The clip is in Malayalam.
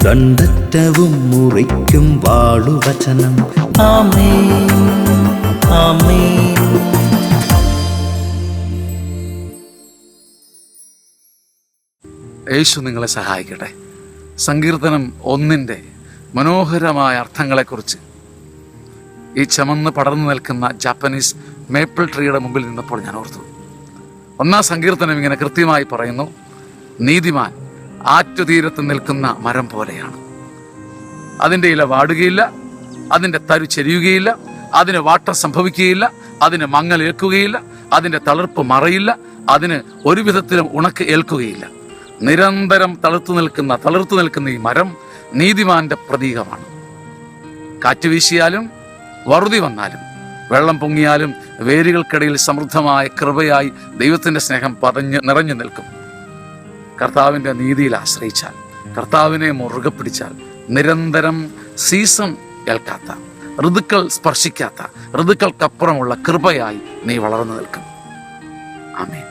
ദണ്ഡറ്റവും മുറിക്കും വാളുവചനം. ആമേൻ, ആമേൻ. യേശു നിങ്ങളെ സഹായിക്കട്ടെ. സങ്കീർത്തനം 1 മനോഹരമായ അർത്ഥങ്ങളെക്കുറിച്ച് ഈ ചമന്ന് പടർന്നു നിൽക്കുന്ന ജാപ്പനീസ് മേപ്പിൾ ട്രീയുടെ മുമ്പിൽ നിന്നപ്പോൾ ഞാൻ ഓർത്തു. 1 സങ്കീർത്തനം ഇങ്ങനെ കൃത്യമായി പറയുന്നു: നീതിമാൻ ആറ്റുതീരത്ത് നിൽക്കുന്ന മരം പോലെയാണ്. അതിൻ്റെ ഇല വാടുകയില്ല, അതിൻ്റെ തരു ചെരിയുകയില്ല, അതിന് വാട്ടം സംഭവിക്കുകയില്ല, അതിന് മങ്ങലേൽക്കുകയില്ല, അതിൻ്റെ തളിർപ്പ് മറയില്ല, അതിന് ഒരു വിധത്തിലും ഉണക്ക് ഏൽക്കുകയില്ല. നിരന്തരം തളിർത്തു നിൽക്കുന്ന ഈ മരം നീതിമാന്റെ പ്രതീകമാണ്. കാറ്റ് വീശിയാലും വറുതി വന്നാലും വെള്ളം പൊങ്ങിയാലും വേരുകൾക്കിടയിൽ സമൃദ്ധമായ കൃപയായി ദൈവത്തിൻ്റെ സ്നേഹം നിറഞ്ഞു നിൽക്കും. കർത്താവിൻ്റെ നീതിയിൽ ആശ്രയിച്ചാൽ, കർത്താവിനെ മുറുകെ പിടിച്ചാൽ നിരന്തരം സീസൺ ഏൽക്കാത്ത, ഋതുക്കൾ സ്പർശിക്കാത്ത, ഋതുക്കൾക്കപ്പുറമുള്ള കൃപയായി നീ വളർന്നു നിൽക്കും. ആമേൻ.